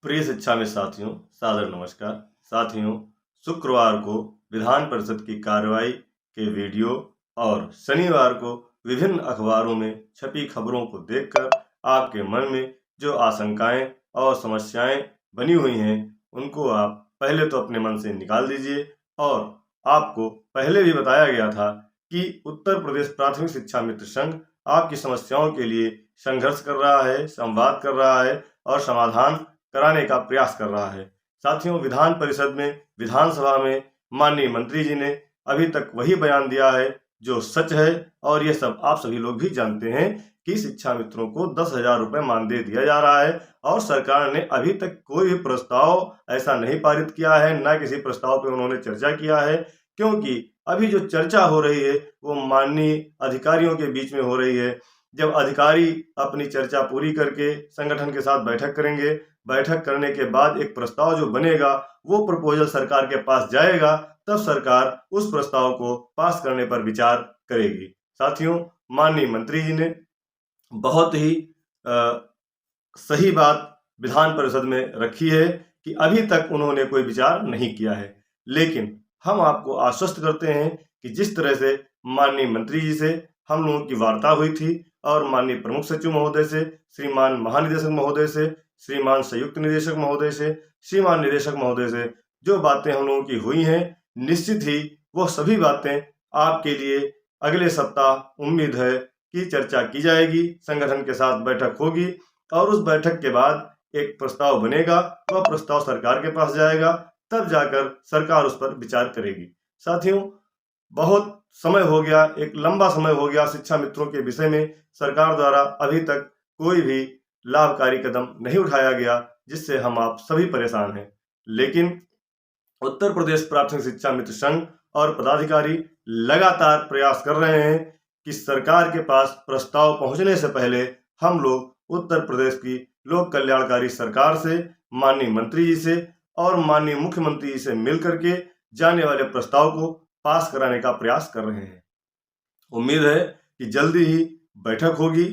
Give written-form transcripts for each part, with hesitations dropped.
प्रिय शिक्षा में साथियों, सादर नमस्कार। साथियों, शुक्रवार को विधान परिषद की कार्रवाई के वीडियो और शनिवार को विभिन्न अखबारों में छपी खबरों को देखकर आपके मन में जो आशंकाएं और समस्याएं बनी हुई हैं, उनको आप पहले तो अपने मन से निकाल दीजिए। और आपको पहले भी बताया गया था कि उत्तर प्रदेश प्राथमिक शिक्षा मित्र संघ आपकी समस्याओं के लिए संघर्ष कर रहा है, संवाद कर रहा है और समाधान कराने का प्रयास कर रहा है। साथियों, विधान परिषद में, विधानसभा में माननीय मंत्री जी ने अभी तक वही बयान दिया है जो सच है, और ये सब आप सभी लोग भी जानते हैं कि शिक्षा मित्रों को 10,000 रुपए मानदेय दिया जा रहा है। और सरकार ने अभी तक कोई भी प्रस्ताव ऐसा नहीं पारित किया है, ना किसी प्रस्ताव पे उन्होंने चर्चा किया है, क्योंकि अभी जो चर्चा हो रही है वो माननीय अधिकारियों के बीच में हो रही है। जब अधिकारी अपनी चर्चा पूरी करके संगठन के साथ बैठक करेंगे, बैठक करने के बाद एक प्रस्ताव जो बनेगा वो प्रपोजल सरकार के पास जाएगा, तब सरकार उस प्रस्ताव को पास करने पर विचार करेगी। साथियों, माननीय मंत्री जी ने बहुत ही सही बात विधान परिषद में रखी है कि अभी तक उन्होंने कोई विचार नहीं किया है, लेकिन हम आपको आश्वस्त करते हैं कि जिस तरह से माननीय मंत्री जी से हम लोगों की वार्ता हुई थी और माननीय प्रमुख सचिव महोदय से, श्रीमान महानिदेशक महोदय से, श्रीमान संयुक्त निदेशक महोदय से, श्रीमान निदेशक महोदय से जो बातें हम लोगों की हुई हैं, निश्चित ही वो सभी बातें आपके लिए अगले सप्ताह उम्मीद है कि चर्चा की जाएगी, संगठन के साथ बैठक होगी और उस बैठक के बाद एक प्रस्ताव बनेगा। वह प्रस्ताव सरकार के पास जाएगा, तब जाकर सरकार उस पर विचार करेगी। साथियों, बहुत समय हो गया, एक लंबा समय हो गया शिक्षा मित्रों के विषय में सरकार द्वारा अभी तक कोई भी लाभकारी कदम नहीं उठाया गया, जिससे हम आप सभी परेशान हैं। लेकिन उत्तर प्रदेश प्राथमिक शिक्षा मित्र संघ और पदाधिकारी लगातार प्रयास कर रहे हैं कि सरकार के पास प्रस्ताव पहुंचने से पहले हम लोग उत्तर प्रदेश की लोक कल्याणकारी सरकार से, माननीय मंत्री जी से और माननीय मुख्यमंत्री जी से मिल करके जाने वाले प्रस्ताव को पास कराने का प्रयास कर रहे हैं। उम्मीद है कि जल्दी ही बैठक होगी।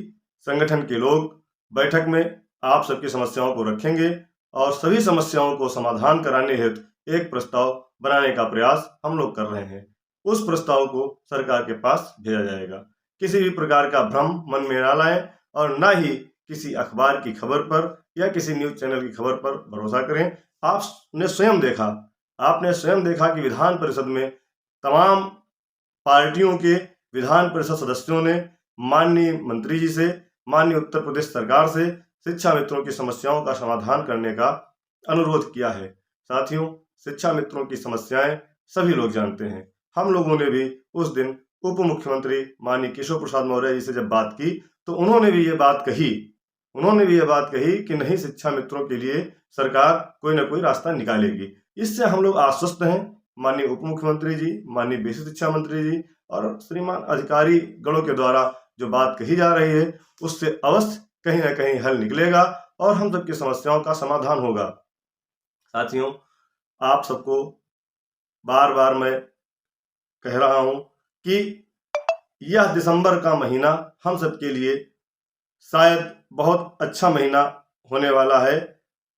संगठन के लोग बैठक में आप सबकी समस्याओं को रखेंगे और सभी समस्याओं को समाधान कराने हेतु एक प्रस्ताव बनाने का प्रयास हम लोग कर रहे हैं। उस प्रस्ताव को सरकार के पास भेजा जाएगा। किसी भी प्रकार का भ्रम मन में ना लाएं और ना ही किसी अखबार की खबर पर या किसी न्यूज चैनल की खबर पर भरोसा करें। आपने स्वयं देखा कि विधान परिषद में तमाम पार्टियों के विधान परिषद सदस्यों ने माननीय मंत्री जी से, माननीय उत्तर प्रदेश सरकार से शिक्षा मित्रों की समस्याओं का समाधान करने का अनुरोध किया है। साथियों, शिक्षा मित्रों की समस्याएं सभी लोग जानते हैं। हम लोगों ने भी उस दिन उप मुख्यमंत्री माननीय केशव प्रसाद मौर्य जी से जब बात की तो उन्होंने भी ये बात कही कि नहीं, शिक्षा मित्रों के लिए सरकार कोई ना कोई रास्ता निकालेगी। इससे हम लोग आश्वस्त हैं। माननीय उप मुख्यमंत्री जी, माननीय बेसिक शिक्षा मंत्री जी और श्रीमान अधिकारी गणों के द्वारा जो बात कही जा रही है, उससे अवश्य कहीं ना कहीं हल निकलेगा और हम सबकी समस्याओं का समाधान होगा। साथियों, आप सबको बार बार मैं कह रहा हूं कि यह दिसंबर का महीना हम सबके लिए शायद बहुत अच्छा महीना होने वाला है,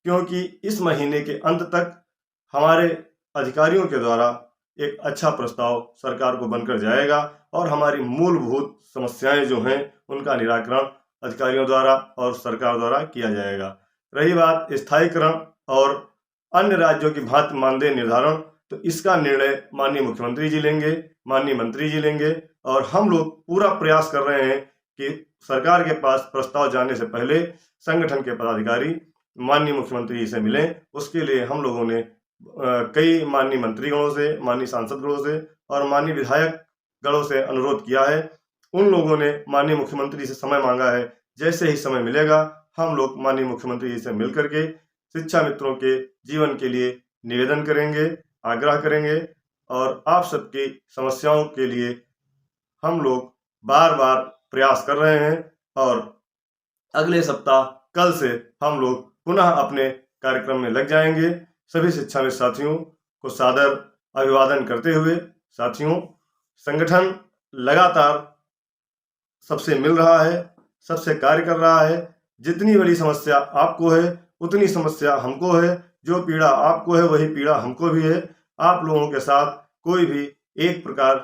क्योंकि इस महीने के अंत तक हमारे अधिकारियों के द्वारा एक अच्छा प्रस्ताव सरकार को बनकर जाएगा और हमारी मूलभूत समस्याएं जो हैं उनका निराकरण अधिकारियों द्वारा और सरकार द्वारा किया जाएगा। रही बात स्थायीकरण और अन्य राज्यों की भांति मानदेय निर्धारण, तो इसका निर्णय माननीय मुख्यमंत्री जी लेंगे, माननीय मंत्री जी लेंगे और हम लोग पूरा प्रयास कर रहे हैं कि सरकार के पास प्रस्ताव जाने से पहले संगठन के पदाधिकारी माननीय मुख्यमंत्री जी से मिलें। उसके लिए हम लोगों ने कई माननीय मंत्रीगणों से, माननीय सांसदगणों से और माननीय विधायक गणों से अनुरोध किया है। उन लोगों ने माननीय मुख्यमंत्री से समय मांगा है। जैसे ही समय मिलेगा हम लोग माननीय मुख्यमंत्री जी से मिल करके शिक्षा मित्रों के जीवन के लिए निवेदन करेंगे, आग्रह करेंगे और आप सबकी समस्याओं के लिए हम लोग बार बार प्रयास कर रहे हैं। और अगले सप्ताह कल से हम लोग पुनः अपने कार्यक्रम में लग जाएंगे। सभी शिक्षाविद साथियों को सादर अभिवादन करते हुए, साथियों, संगठन लगातार सबसे मिल रहा है, सबसे कार्य कर रहा है। जितनी बड़ी समस्या आपको है उतनी समस्या हमको है। जो पीड़ा आपको है वही पीड़ा हमको भी है। आप लोगों के साथ कोई भी एक प्रकार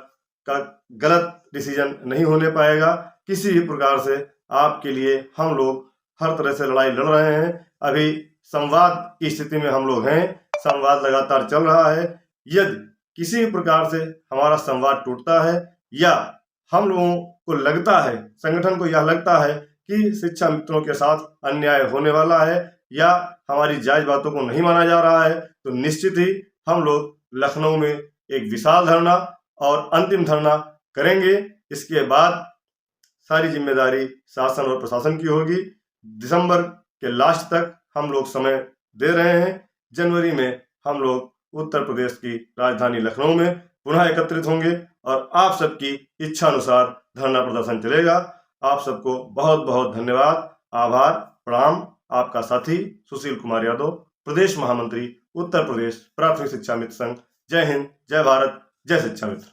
का गलत डिसीजन नहीं होने पाएगा। किसी भी प्रकार से आपके लिए हम लोग हर तरह से लड़ाई लड़ रहे हैं। अभी संवाद की स्थिति में हम लोग हैं। संवाद लगातार चल रहा है। यदि किसी भी प्रकार से हमारा संवाद टूटता है या हम लोगों को लगता है, संगठन को यह लगता है कि शिक्षा मित्रों के साथ अन्याय होने वाला है या हमारी जायज बातों को नहीं माना जा रहा है, तो निश्चित ही हम लोग लखनऊ में एक विशाल धरना और अंतिम धरना करेंगे। इसके बाद सारी जिम्मेदारी शासन और प्रशासन की होगी। दिसंबर के लास्ट तक हम लोग समय दे रहे हैं। जनवरी में हम लोग उत्तर प्रदेश की राजधानी लखनऊ में पुनः एकत्रित होंगे और आप सबकी इच्छा अनुसार धरना प्रदर्शन चलेगा। आप सबको बहुत बहुत धन्यवाद, आभार, प्रणाम। आपका साथी सुशील कुमार यादव, प्रदेश महामंत्री, उत्तर प्रदेश प्राथमिक शिक्षा मित्र संघ। जय हिंद, जय भारत, जय शिक्षा मित्र।